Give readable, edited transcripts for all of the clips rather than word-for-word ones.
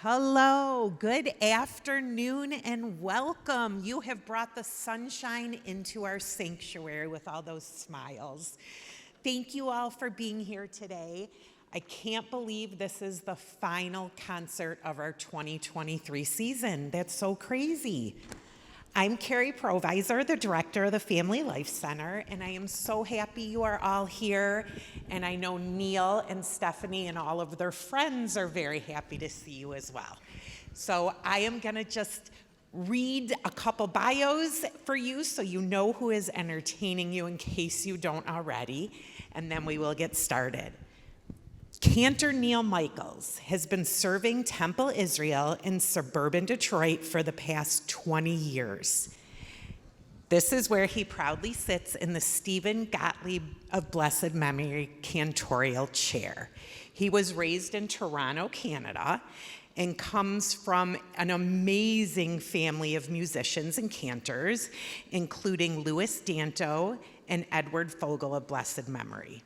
Hello, good afternoon, and welcome. You have brought the sunshine into our sanctuary with all those smiles. Thank you all for being here today. I can't believe this is the final concert of our 2023 season. That's so crazy. I'm Carrie Provisor, the director of the Family Life Center, and I am so happy you are all here. And I know Neil and Stephanie and all of their friends are very happy to see you as well. So I am gonna just read a couple bios for you so you know who is entertaining you in case you don't already, and then we will get started. Cantor Neil Michaels has been serving Temple Israel in suburban Detroit for the past 20 years. This is where he proudly sits in the Stephen Gottlieb of Blessed Memory cantorial chair. He was raised in Toronto, Canada, and comes from an amazing family of musicians and cantors, including Louis Danto and Edward Fogel of Blessed Memory.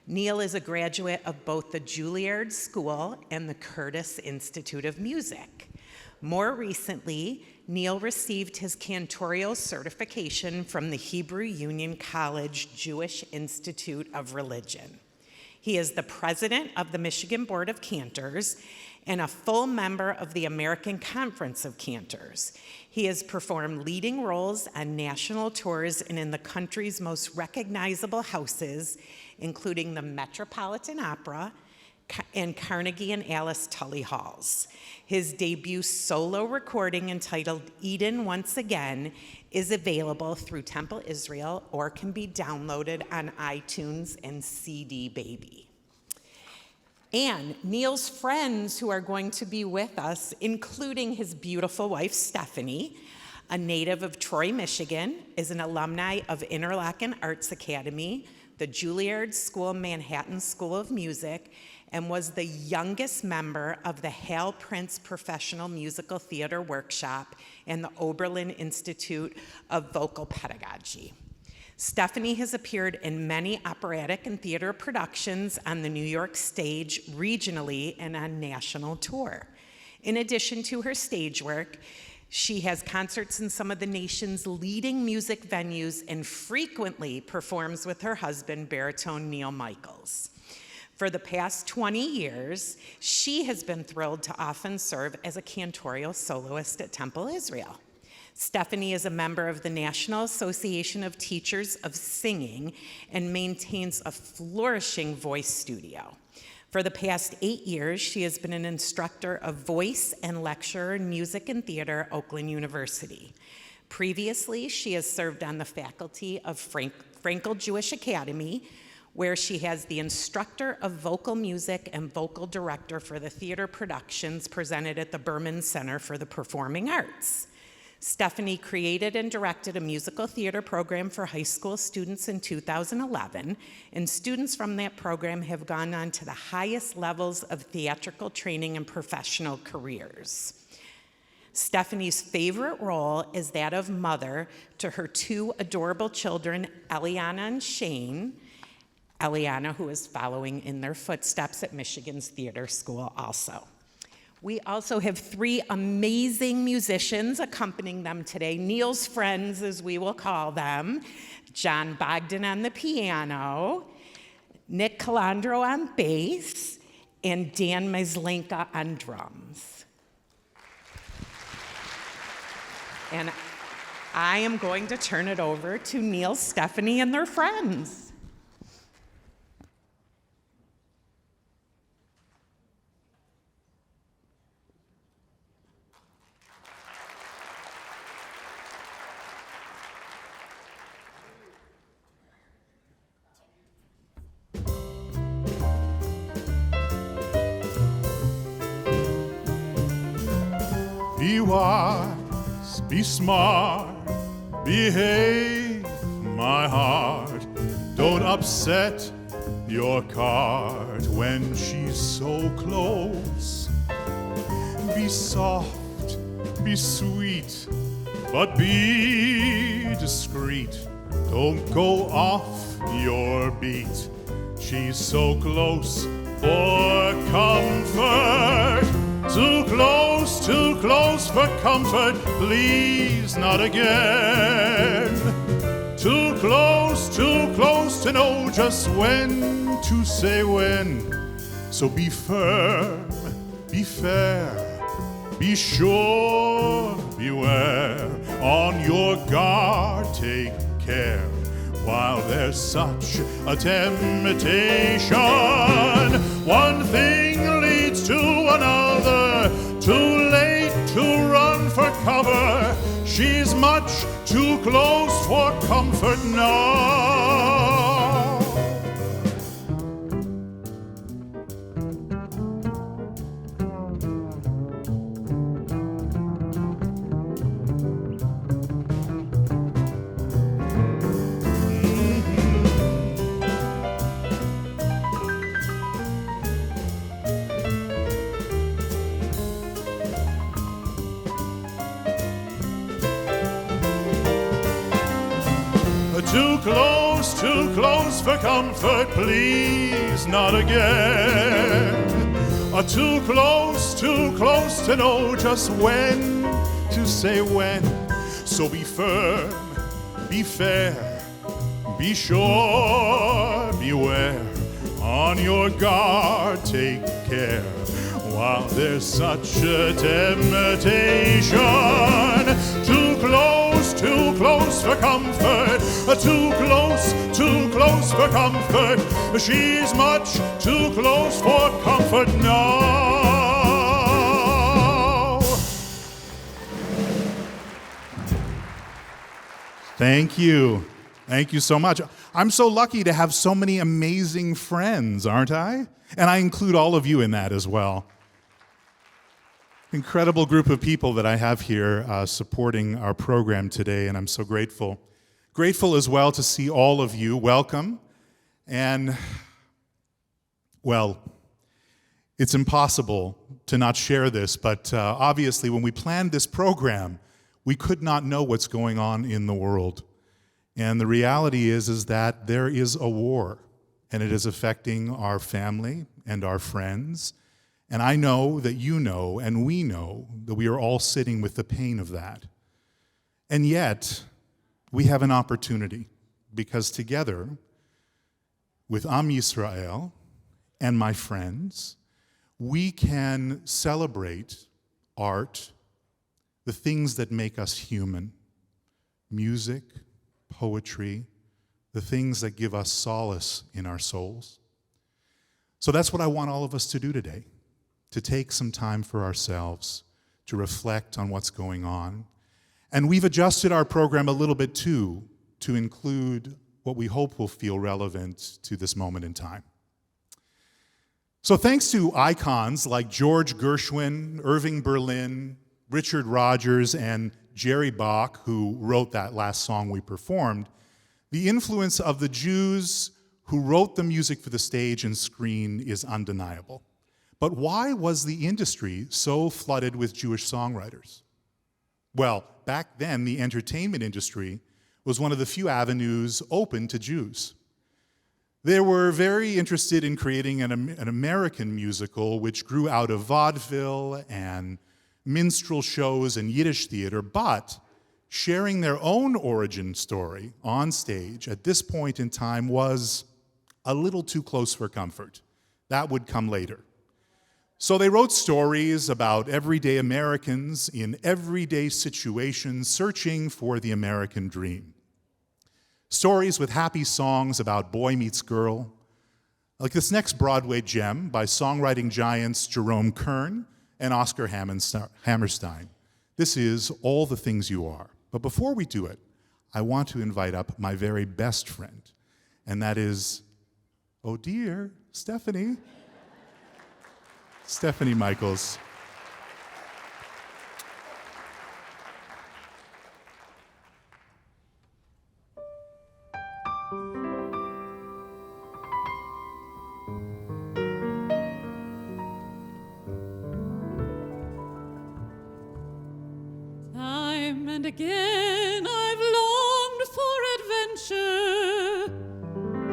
Neil is a graduate of both the Juilliard School and the Curtis Institute of Music. More recently, Neil received his cantorial certification from the Hebrew Union College Jewish Institute of Religion. He is the president of the Michigan Board of Cantors and a full member of the American Conference of Cantors. He has performed leading roles on national tours and in the country's most recognizable houses, including the Metropolitan Opera and Carnegie and Alice Tully Halls. His debut solo recording entitled Eden Once Again is available through Temple Israel or can be downloaded on iTunes and CD Baby. And Neil's friends who are going to be with us, including his beautiful wife, Stephanie, a native of Troy, Michigan, is an alumni of Interlochen Arts Academy, the Juilliard School, Manhattan School of Music, and was the youngest member of the Hal Prince Professional Musical Theater Workshop and the Oberlin Institute of Vocal Pedagogy. Stephanie has appeared in many operatic and theater productions on the New York stage, regionally, and on national tour. In addition to her stage work, she has concerts in some of the nation's leading music venues and frequently performs with her husband, baritone Neil Michaels. For the past 20 years, she has been thrilled to often serve as a cantorial soloist at Temple Israel. Stephanie is a member of the National Association of Teachers of Singing and maintains a flourishing voice studio. For the past 8 years, she has been an instructor of voice and lecturer in music and theater at Oakland University. Previously, she has served on the faculty of Frankel Jewish Academy, where she has the instructor of vocal music and vocal director for the theater productions presented at the Berman Center for the Performing Arts. Stephanie created and directed a musical theater program for high school students in 2011, and students from that program have gone on to the highest levels of theatrical training and professional careers. Stephanie's favorite role is that of mother to her two adorable children, Eliana and Shane. Eliana, who is following in their footsteps at Michigan's theater school also. We also have three amazing musicians accompanying them today, Neil's friends, as we will call them, John Bogdan on the piano, Nick Calandro on bass, and Dan Meslenka on drums. And I am going to turn it over to Neil, Stephanie, and their friends. Be wise, be smart, behave, my heart. Don't upset your cart when she's so close. Be soft, be sweet, but be discreet. Don't go off your beat. She's so close for comfort, too close close for comfort, please not again. Too close to know just when to say when. So be firm, be fair, be sure, beware. On your guard, take care, while there's such a temptation. One thing leads to another, too late to run for cover. She's much too close for comfort now. Too close for comfort, please not again. Too close to know just when to say when. So be firm, be fair, be sure, beware. On your guard, take care, while there's such a temptation. Too close for comfort, too close for comfort. She's much too close for comfort now. Thank you. Thank you so much. I'm so lucky to have so many amazing friends, aren't I? And I include all of you in that as well. Incredible group of people that I have here supporting our program today, and I'm so grateful. Grateful as well to see all of you. Welcome. And, well, it's impossible to not share this, but obviously when we planned this program, we could not know what's going on in the world. And the reality is that there is a war, and it is affecting our family and our friends. And I know that you know, and we know, that we are all sitting with the pain of that. And yet, we have an opportunity, because together, with Am Yisrael and my friends, we can celebrate art, the things that make us human, music, poetry, the things that give us solace in our souls. So that's what I want all of us to do today. To take some time for ourselves, to reflect on what's going on. And we've adjusted our program a little bit too, to include what we hope will feel relevant to this moment in time. So thanks to icons like George Gershwin, Irving Berlin, Richard Rodgers, and Jerry Bach, who wrote that last song we performed, the influence of the Jews who wrote the music for the stage and screen is undeniable. But why was the industry so flooded with Jewish songwriters? Well, back then, the entertainment industry was one of the few avenues open to Jews. They were very interested in creating an American musical which grew out of vaudeville and minstrel shows and Yiddish theater, but sharing their own origin story on stage at this point in time was a little too close for comfort. That would come later. So they wrote stories about everyday Americans in everyday situations searching for the American dream. Stories with happy songs about boy meets girl, like this next Broadway gem by songwriting giants Jerome Kern and Oscar Hammerstein. This is All the Things You Are. But before we do it, I want to invite up my very best friend, and that is, oh dear, Stephanie Michaels. Time and again I've longed for adventure,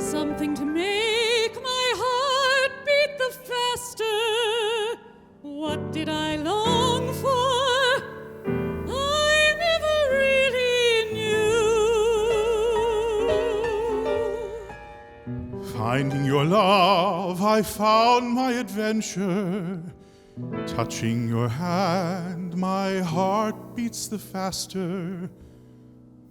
something to make my heart beat the faster. What did I long for? Finding your love, I found my adventure. Touching your hand, my heart beats the faster.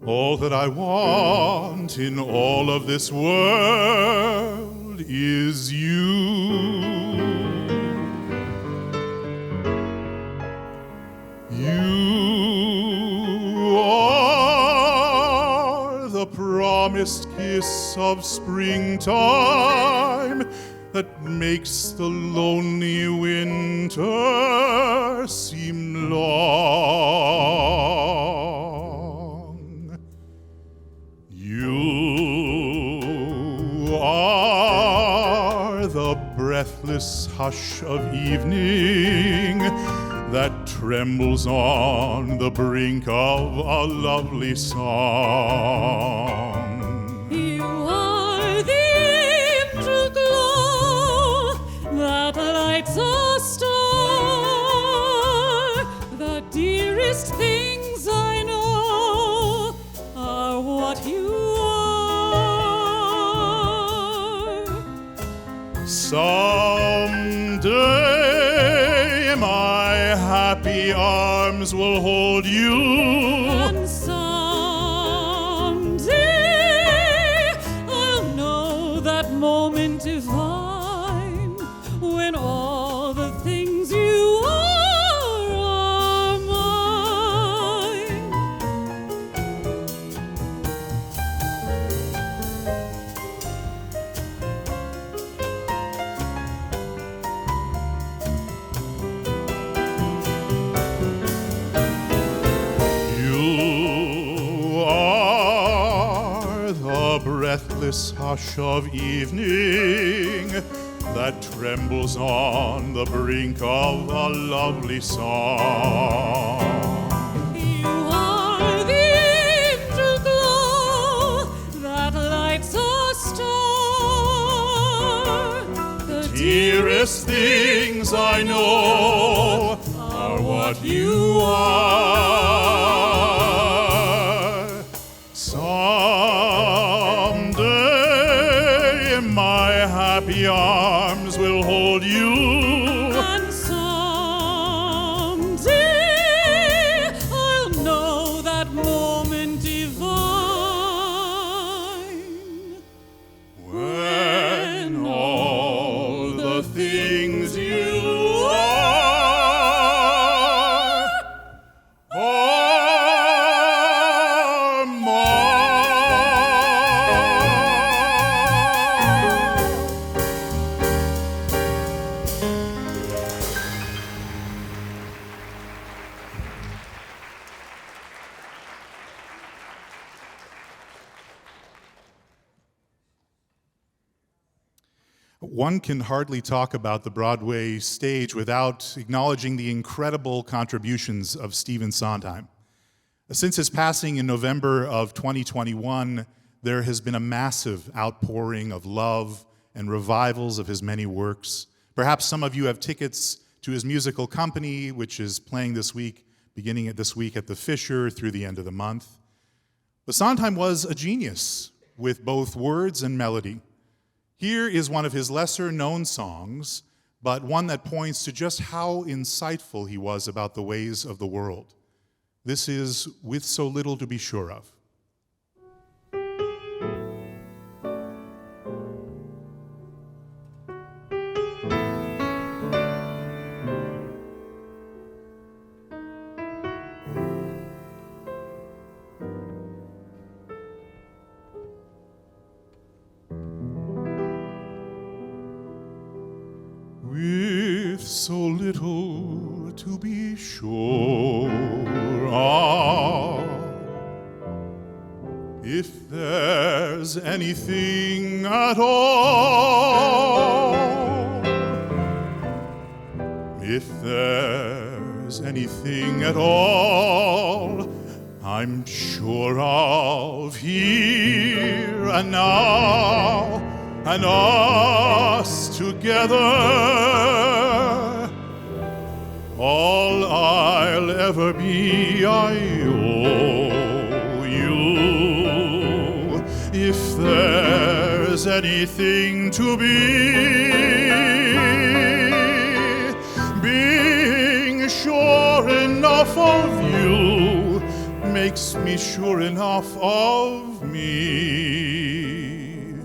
All that I want in all of this world is you. You are the promised kiss of springtime that makes the lonely winter seem long. You are the breathless hush of evening that trembles on the brink of a lovely song. You are the angel glow that lights a star. The dearest things I know are what you are. Someday my happy arms will hold you. And someday I'll know that moment divine when all the things you are mine. You are the breathless hush of evening that trembles on the brink of a lovely song. You are the angel glow that lights a star. The Dearest things I know are what you are. Someday my happy arms will hold you. And someday I'll know that moment divine When all the things you are One can hardly talk about the Broadway stage without acknowledging the incredible contributions of Stephen Sondheim. Since his passing in November of 2021, there has been a massive outpouring of love and revivals of his many works. Perhaps some of you have tickets to his musical company, which is playing this week, beginning at this week at the Fisher through the end of the month. But Sondheim was a genius with both words and melody. Here is one of his lesser-known songs, but one that points to just how insightful he was about the ways of the world. This is With So Little to Be Sure Of. With so little to be sure of, if there's anything at all, if there's anything at all, I'm sure of here and now, and us together. All I'll ever be, I owe you. If there's as anything to be. Being sure enough of you makes me sure enough of me.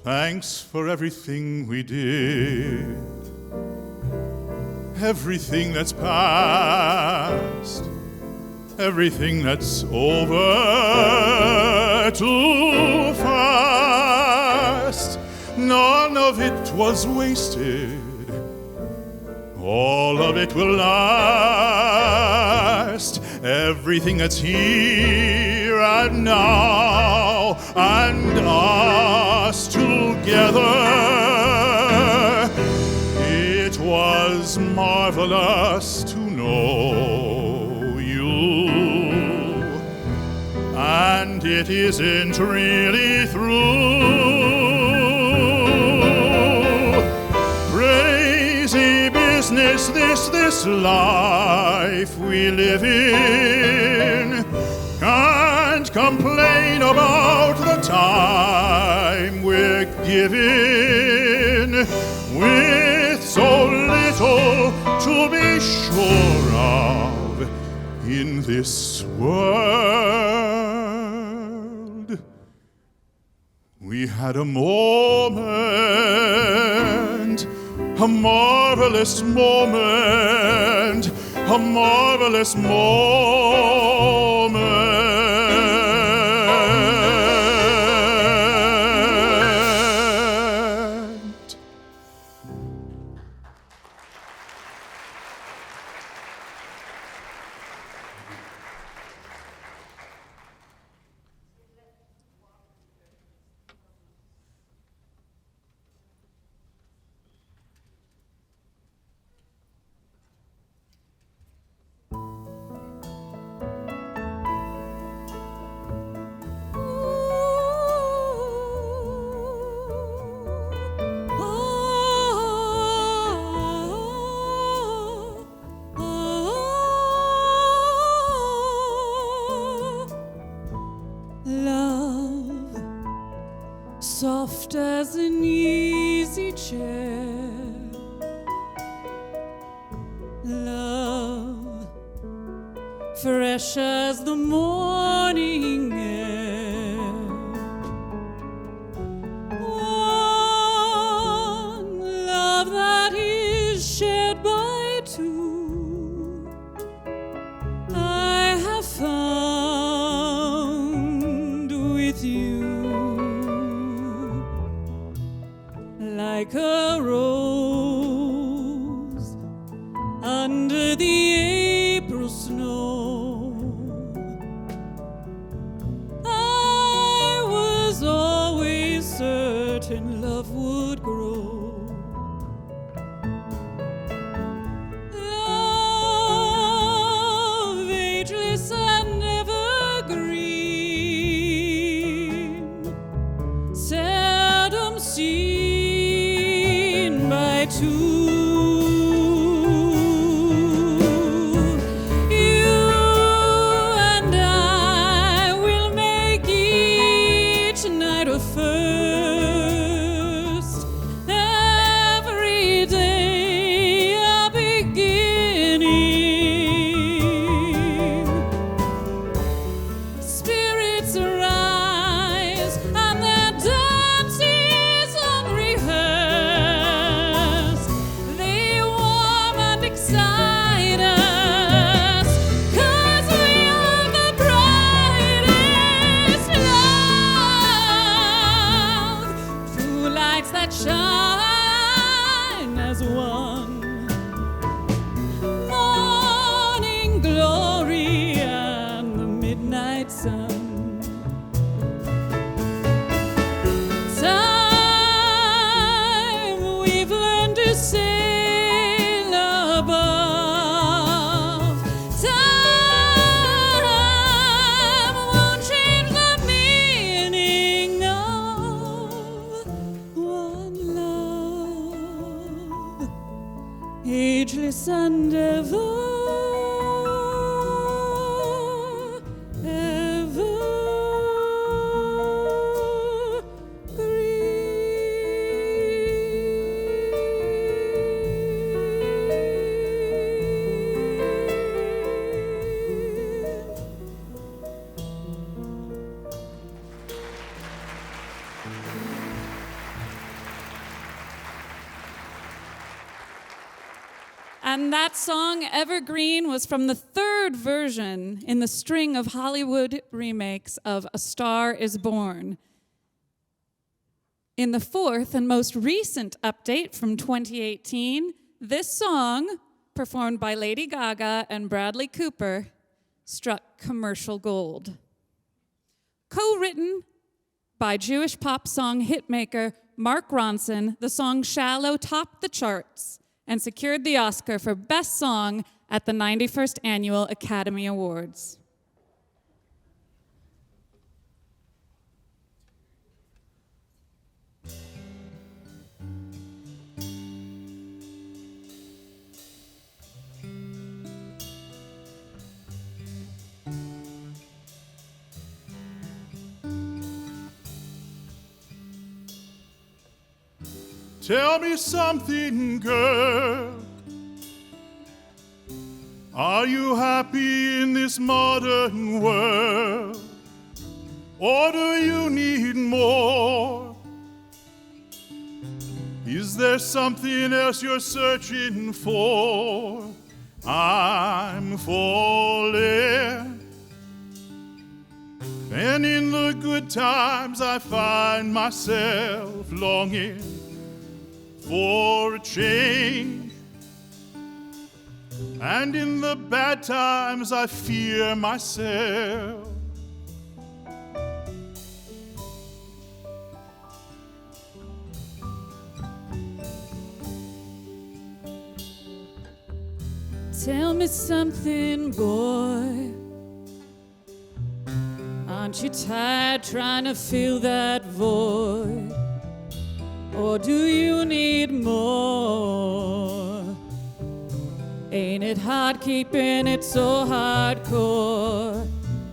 Thanks for everything we did, everything that's past, everything that's over too fast. None of it was wasted, all of it will last. Everything that's here and now, and us together. It was marvelous to know you, and it isn't really through. Crazy business, this life we live in. Can't complain about the time we're given, with so little to be sure of in this world. We had a moment, a marvelous moment, a marvelous moment. Soft as an easy chair, love, fresh as the morning air, one love that is shared by two, I have found with you. Like a rose under the April snow, I was always certain love would grow. Love, ageless and evergreen, seldom seen by two. You And that song, Evergreen, was from the third version in the string of Hollywood remakes of A Star is Born. In the fourth and most recent update from 2018, this song, performed by Lady Gaga and Bradley Cooper, struck commercial gold. Co-written by Jewish pop song hitmaker Mark Ronson, the song Shallow topped the charts and secured the Oscar for Best Song at the 91st Annual Academy Awards. Tell me something, girl. Are you happy in this modern world? Or do you need more? Is there something else you're searching for? I'm falling. And in the good times I find myself longing for a change, and in the bad times I fear myself. Tell me something, boy. Aren't you tired trying to fill that void? Or do you need more? Ain't it hard keeping it so hardcore?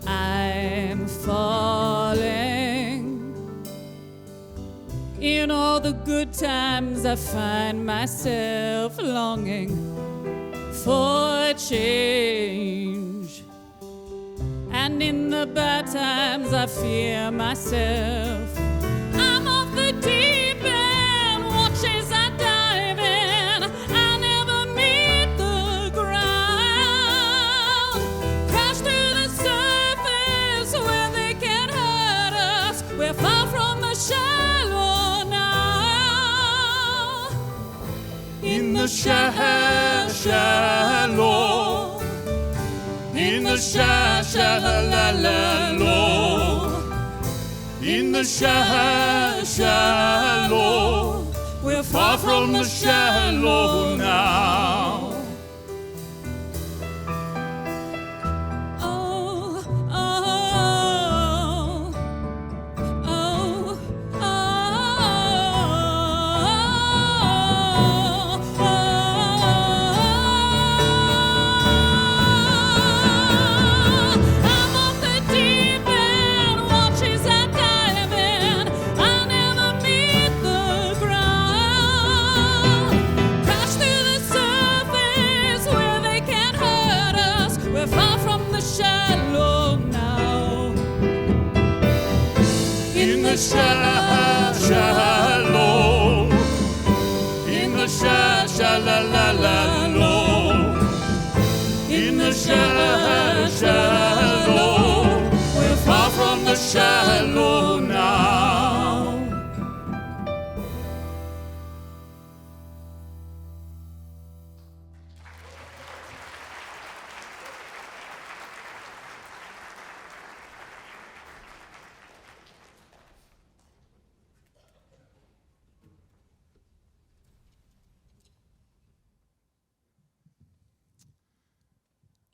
I'm falling. In all the good times I find myself longing for change, and in the bad times I fear myself. I'm off the deep end, watches I dive in. I never meet the ground. Crash through the surface where they can't hurt us. We're far from the shallow now. In the shallow, in the shallow, in the shallow, we're far from the shallow now. Oh, oh, oh, oh, I'm off the deep end, watches I dive in. I never meet the ground. Crash through the surface where they can't hurt us. We're far from the shallow now. In the shallow, in the shallow, in the shallow, we're far from the shallow now.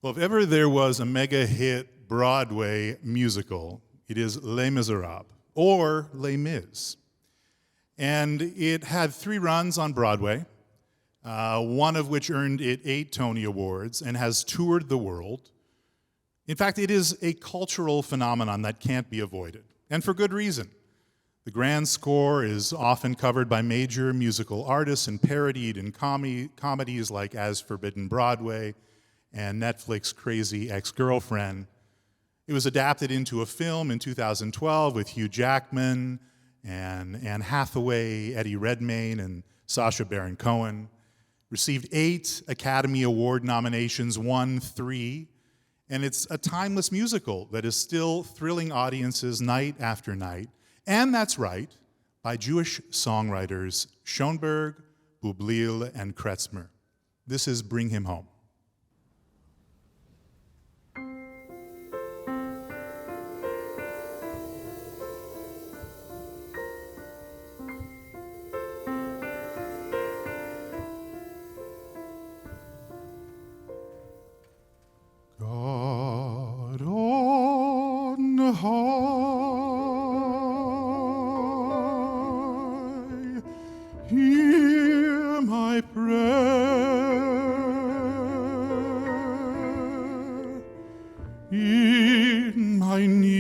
Well, if ever there was a mega hit Broadway musical, it is Les Miserables, or Les Mis. And it had 3 runs on Broadway, one of which earned it 8 Tony Awards and has toured the world. In fact, it is a cultural phenomenon that can't be avoided, and for good reason. The grand score is often covered by major musical artists and parodied in comedies like As Forbidden Broadway and Netflix Crazy Ex-Girlfriend. It was adapted into a film in 2012 with Hugh Jackman and Anne Hathaway, Eddie Redmayne, and Sacha Baron Cohen. received 8 Academy Award nominations, won 3, and it's a timeless musical that is still thrilling audiences night after night. And that's right, by Jewish songwriters Stulberg, Bublil, and Kretzmer. This is Bring Him Home. God on high, hear my prayer. In my need,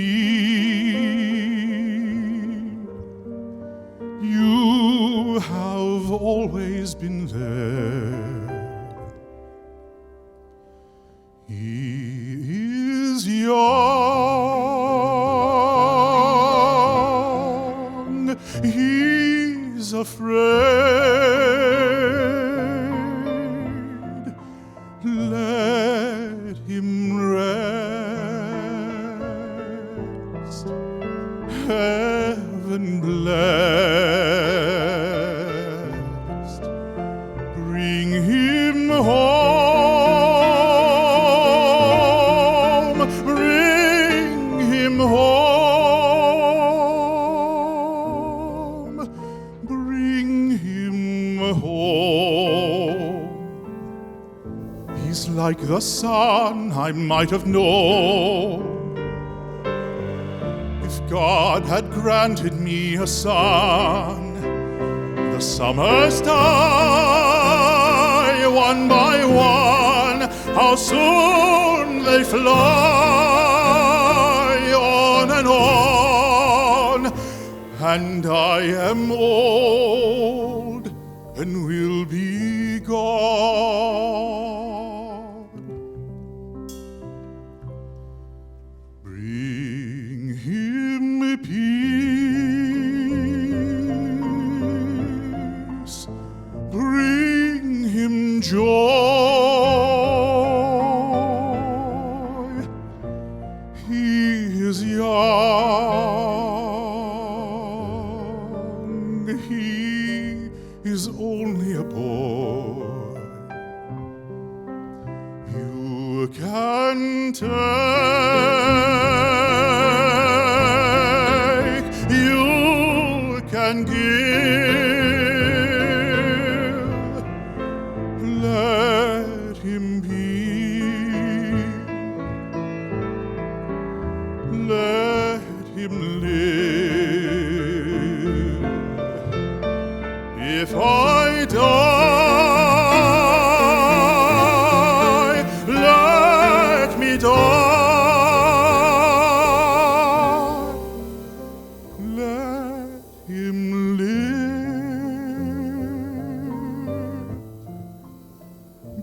you have always been there. He is young, he's afraid. Let him rest, heaven blessed. Bring him home, bring him home, bring him home. He's like the son I might have known if God had granted me a son. The summers die one by one, how soon they fly on and on. And I am old and will be gone. Bring him peace, bring him joy. He is young, he is only a boy. You can take, you can give. Let him be, let him live. If I die, let me die. Let him live.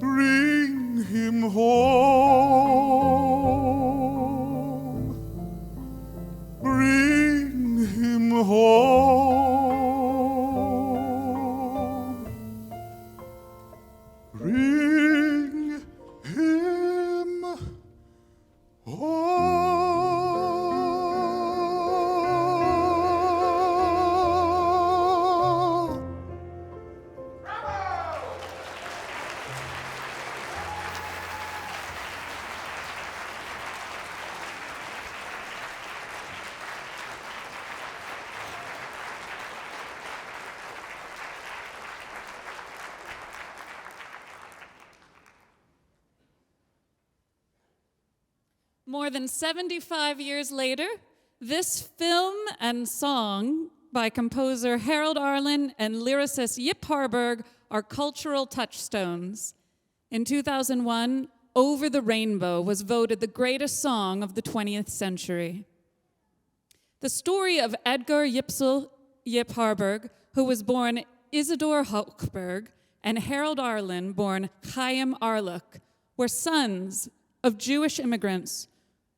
Bring him home. Bring him home. Bring him home. More than 75 years later, this film and song by composer Harold Arlen and lyricist Yip Harburg are cultural touchstones. In 2001, Over the Rainbow was voted the greatest song of the 20th century. The story of Edgar Yipsel Yip Harburg, who was born Isidor Hochberg, and Harold Arlen, born Chaim Arluch, were sons of Jewish immigrants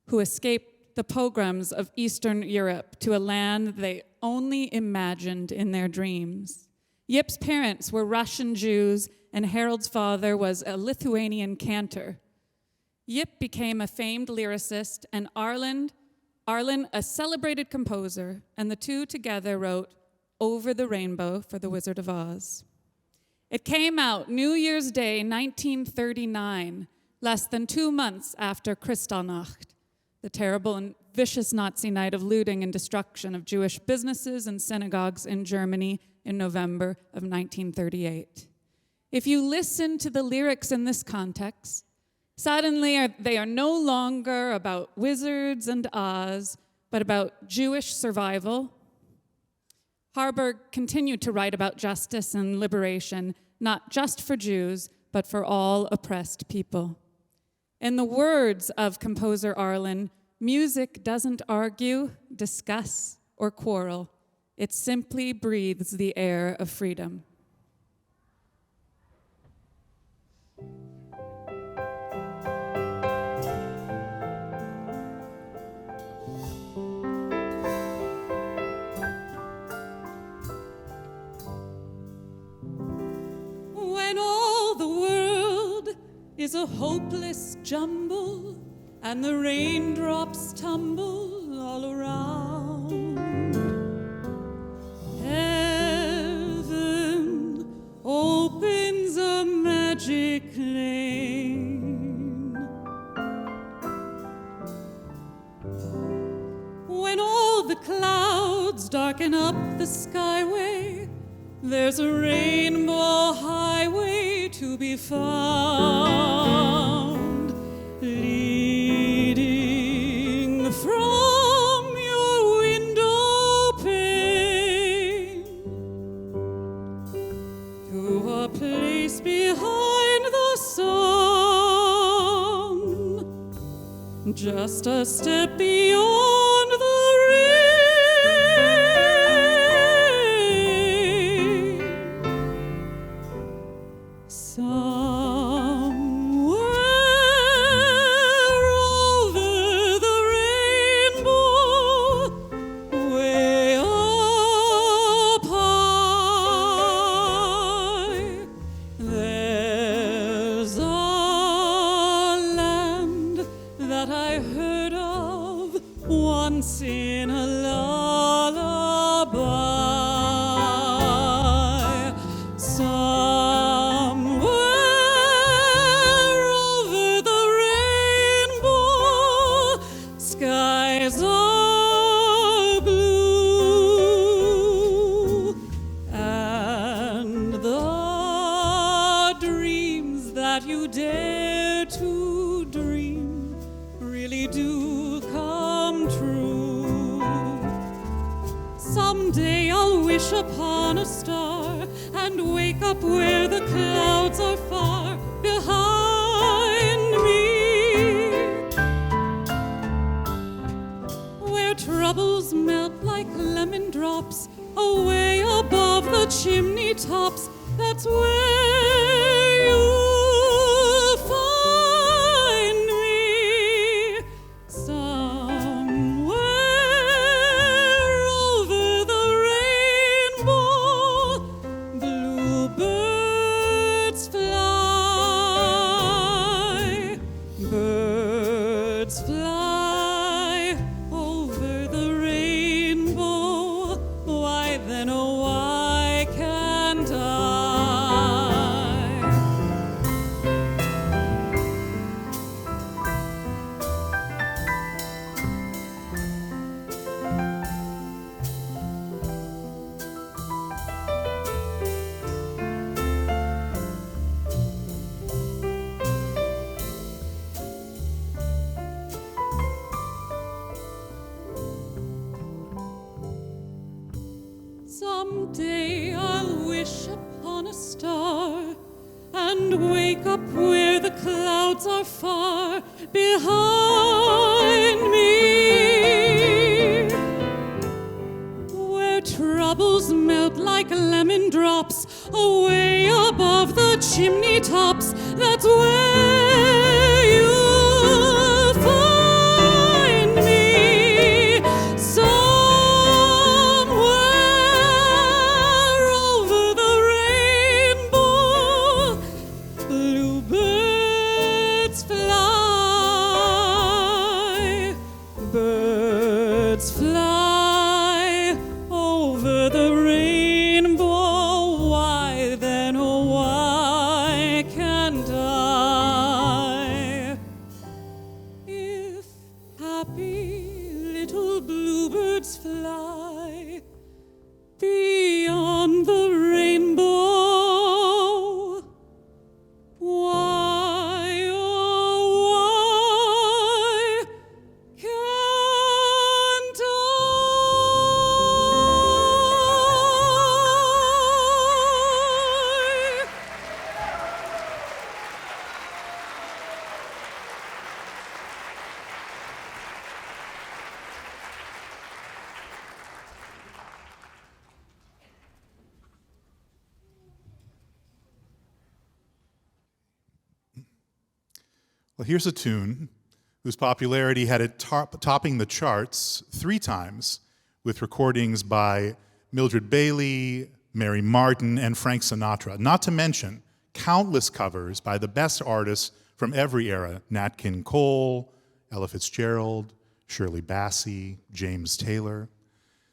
who escaped the pogroms of Eastern Europe to a land they only imagined in their dreams. Yip's parents were Russian Jews, and Harold's father was a Lithuanian cantor. Yip became a famed lyricist, and Arlen a celebrated composer, and the two together wrote Over the Rainbow for The Wizard of Oz. It came out New Year's Day, 1939, less than 2 months after Kristallnacht, the terrible and vicious Nazi night of looting and destruction of Jewish businesses and synagogues in Germany in November of 1938. If you listen to the lyrics in this context, suddenly they are no longer about wizards and Oz, but about Jewish survival. Harburg continued to write about justice and liberation, not just for Jews, but for all oppressed people. In the words of composer Arlen, music doesn't argue, discuss, or quarrel. It simply breathes the air of freedom. When all the world is a hopeless jumble and the raindrops tumble all around, heaven opens a magic lane. When all the clouds darken up the skyway, there's a rainbow highway to be found, leading from your window pane to a place behind the sun, just a step beyond the rain. In a lullaby, somewhere over the rainbow, skies are blue, and the dreams that you dare to dream really do come true. Someday I'll wish upon a star and wake up where the clouds are far behind me, where troubles melt like lemon drops away above the chimney tops. That's where you'll find me, somewhere over the rainbow. Bluebirds fly, birds fly over the rainbow. Why then, oh, why can't I? Someday I'll wish upon a star and wake up where the clouds are far behind me, where troubles melt like lemon drops away above the chimney tops. That's where you'll find me, somewhere over the birds fly beyond the rainbow. Why, oh, why can't I? Well, here's a tune whose popularity had it topping the charts 3 times, with recordings by Mildred Bailey, Mary Martin, and Frank Sinatra, not to mention countless covers by the best artists from every era: Nat King Cole, Ella Fitzgerald, Shirley Bassey, James Taylor.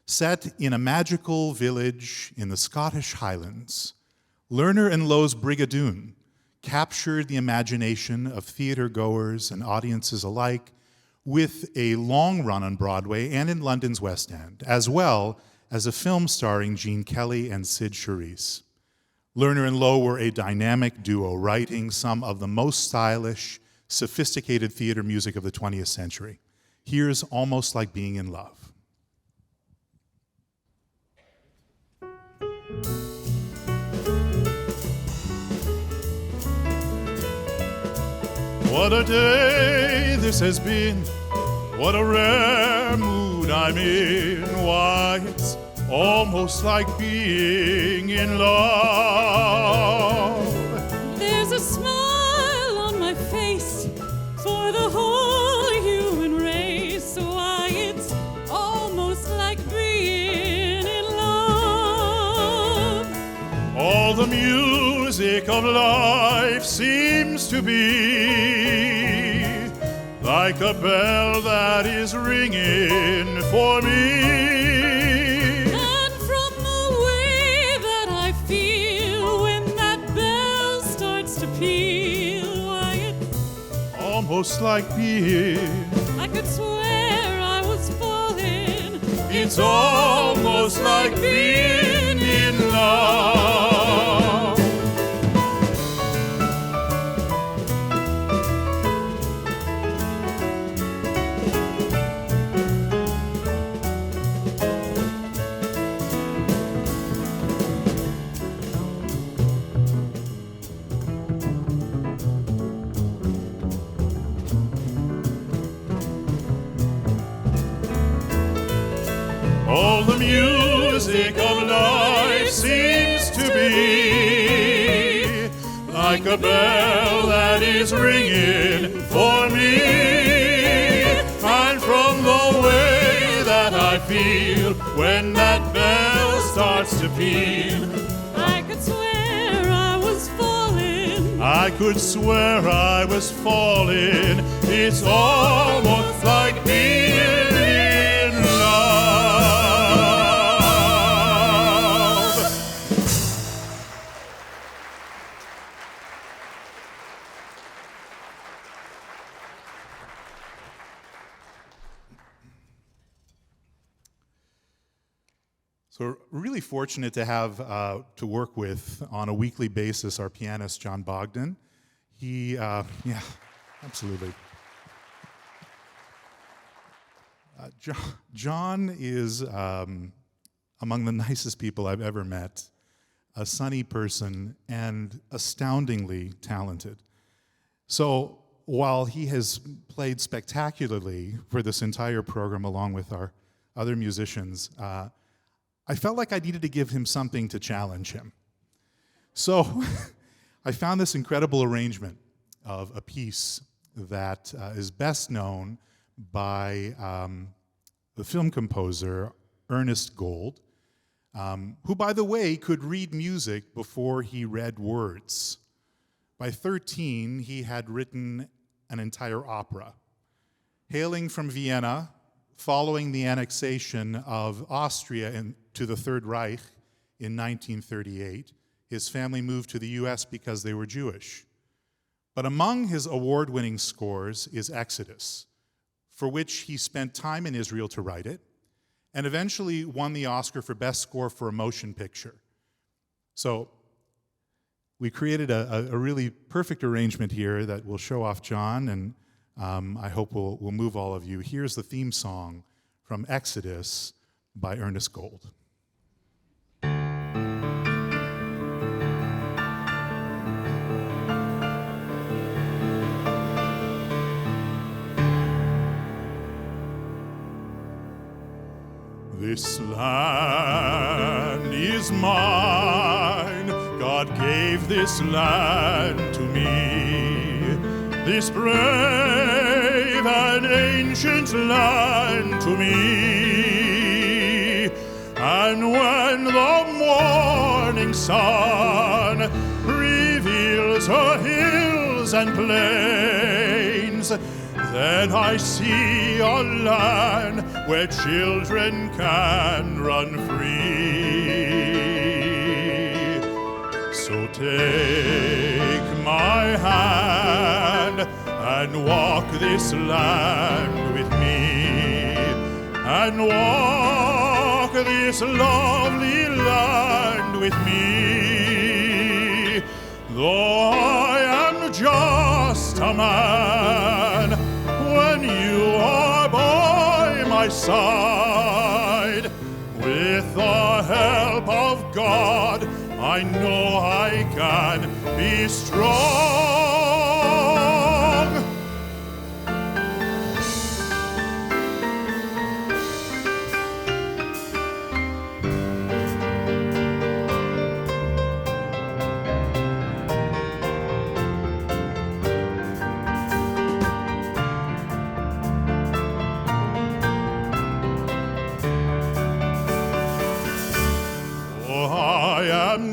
Set in a magical village in the Scottish Highlands, Lerner and Lowe's Brigadoon captured the imagination of theater goers and audiences alike with a long run on Broadway and in London's West End, as well as a film starring Gene Kelly and Sid Charisse. Lerner and Lowe were a dynamic duo, writing some of the most stylish, sophisticated theater music of the 20th century. Here's Almost Like Being in Love. What a day this has been, what a rare mood I'm in. Why, it's almost like being in love. There's a smile on my face for the whole human race. Why, it's almost like being in love. All the music of life seems to be like a bell that is ringing for me. And from the way that I feel when that bell starts to peal, why, it's Almost like being, I could swear I was falling. it's almost like being in love. All the music of life seems to be like a bell that is ringing for me. And from the way that I feel when that bell starts to peal, I could swear I was falling. I could swear I was falling. It's almost like being in love. So we're really fortunate to have to work with on a weekly basis our pianist, John Bogdan. He, yeah, absolutely. John is among the nicest people I've ever met, a sunny person and astoundingly talented. So while he has played spectacularly for this entire program along with our other musicians, I felt like I needed to give him something to challenge him. So I found this incredible arrangement of a piece that is best known by the film composer Ernest Gold, who, by the way, could read music before he read words. By 13, he had written an entire opera. Hailing from Vienna, following the annexation of Austria to the Third Reich in 1938, his family moved to the US because they were Jewish. But among his award-winning scores is Exodus, for which he spent time in Israel to write it, and eventually won the Oscar for Best Score for a Motion Picture. So we created a really perfect arrangement here that will show off John, and I hope will move all of you. Here's the theme song from Exodus by Ernest Gold. This land is mine, God gave this land to me, this brave and ancient land to me. And when the morning sun reveals her hills and plains, then I see a land where children can run free. So take my hand and walk this land with me, and walk this lovely land with me. Though I am just a man, when you are by my side, with the help of God, I know I can be strong.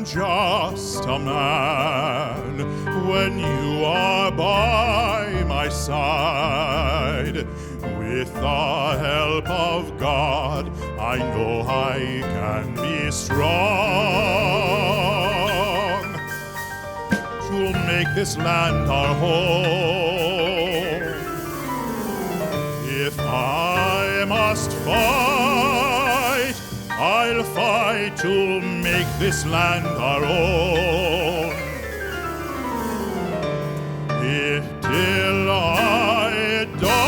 Just a man when you are by my side. With the help of God, I know I can be strong to make this land our home. If I must fight, I'll fight to make this land our own. If till I die,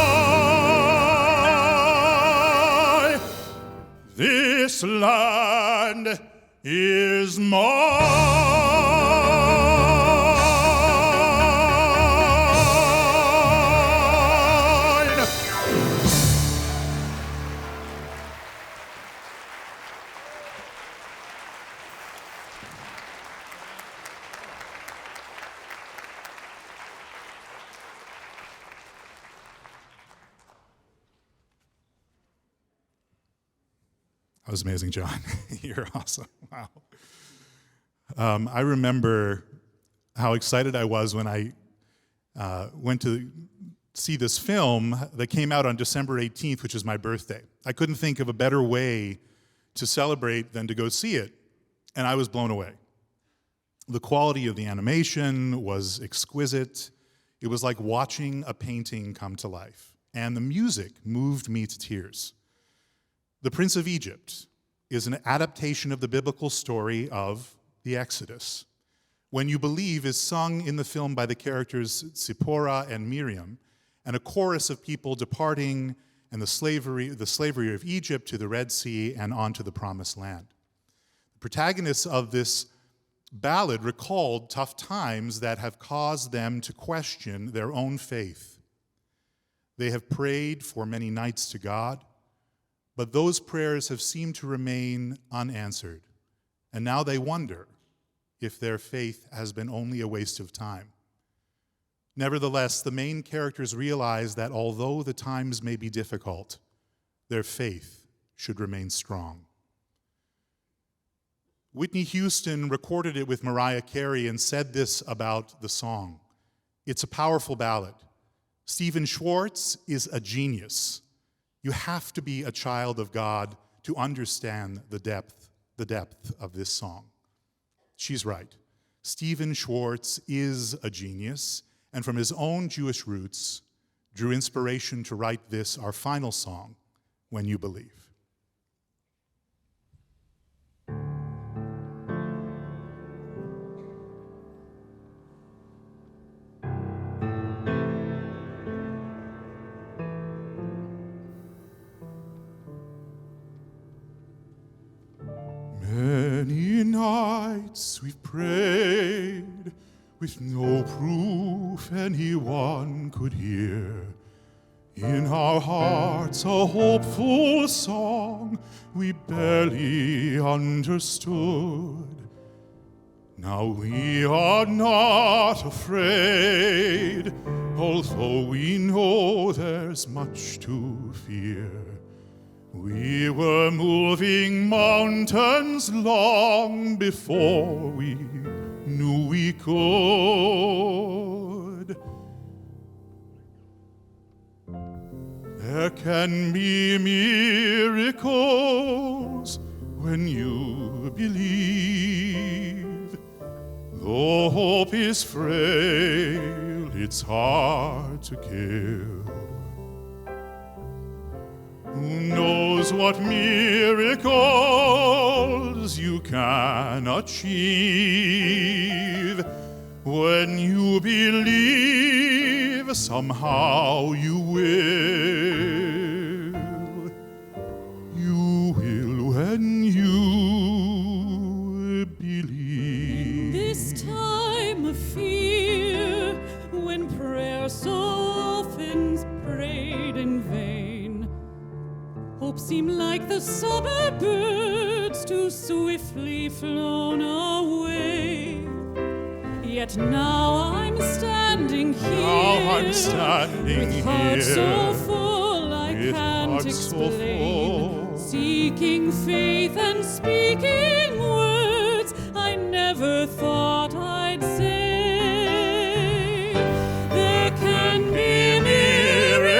this land is mine. That was amazing, John. You're awesome. Wow. I remember how excited I was when I went to see this film that came out on December 18th, which is my birthday. I couldn't think of a better way to celebrate than to go see it, and I was blown away. The quality of the animation was exquisite. It was like watching a painting come to life, and the music moved me to tears. The Prince of Egypt is an adaptation of the biblical story of the Exodus. When You Believe is sung in the film by the characters Zipporah and Miriam, and a chorus of people departing and the slavery of Egypt to the Red Sea and on to the Promised Land. The protagonists of this ballad recalled tough times that have caused them to question their own faith. They have prayed for many nights to God, but those prayers have seemed to remain unanswered, and now they wonder if their faith has been only a waste of time. Nevertheless, the main characters realize that although the times may be difficult, their faith should remain strong. Whitney Houston recorded it with Mariah Carey and said this about the song: "It's a powerful ballad. Stephen Schwartz is a genius. You have to be a child of God to understand the depth of this song." She's right. Stephen Schwartz is a genius, and from his own Jewish roots, drew inspiration to write this, our final song, When You Believe. nights we've prayed with no proof anyone could hear. In our hearts a hopeful song we barely understood. Now we are not afraid, although we know there's much to fear. We were moving mountains long before we knew we could. There can be miracles when you believe. Though hope is frail, it's hard to kill. Who knows what miracles you can achieve? When you believe, somehow you will. You will when you believe. This time of fear, when prayer so often's prayed in vain, hope seemed like the summer birds too swiftly flown away. Yet now I'm standing here, with heart so full I can't explain, seeking faith and speaking words I never thought I'd say. There can be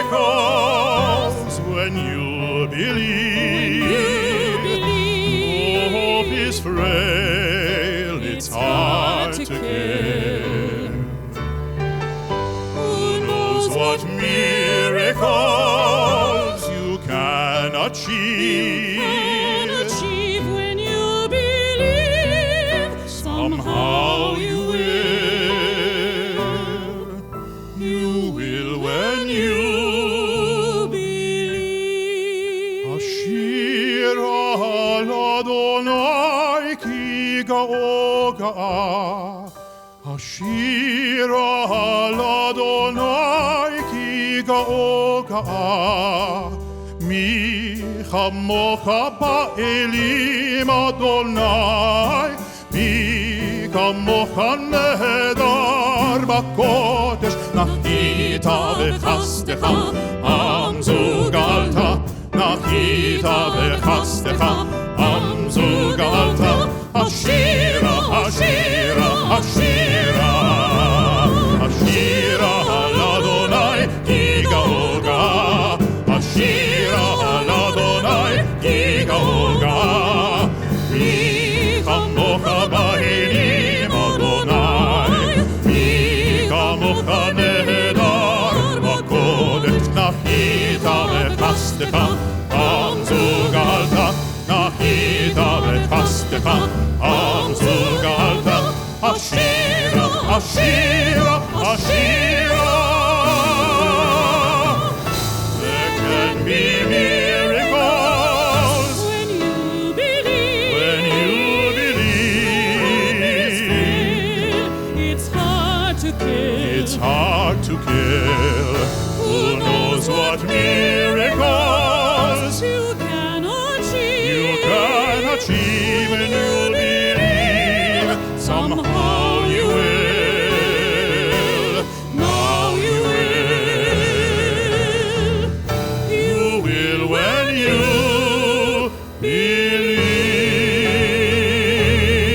miracles when you believe. Hope is frail, it's hard to kill. Who knows what miracles you can achieve? When you believe, somehow you will. You will when you believe. Ashir Adonai ki gaoga. Ashir Adonai ki gaoga. Mi chamocha ba'elim Adonai. Mi chamocha nehedar b'kodesh. Nachita v'chastecha am zugalta. Nachita v'chastecha am zugalta. Ashira, Ashira, Ashira. Ashira Adonai ki gaoga. Ashira Adonai ki gaoga. Mi chamocha ba'elim Adonai. Mi chamocha nehedar b'kodesh. Nachita v'chastecha am zugalta. Nachita v'chastecha am zugalta. Ashira, Ashira, Ashira. There can be miracles When you believe, when you believe. it's hard to kill. It's hard to kill. Who knows what miracles you can achieve? you can achieve when you believe? Somehow you will. Now you will. You will when you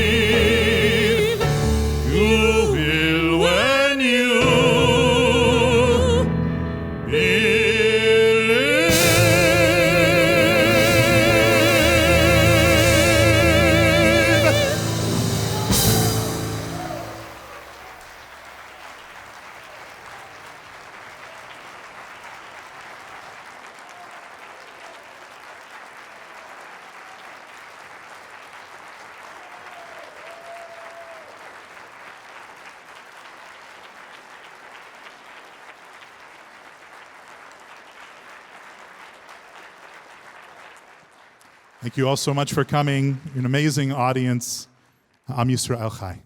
believe. You will when you believe. Thank you all so much for coming. You're an amazing audience. Am Yisrael Chai.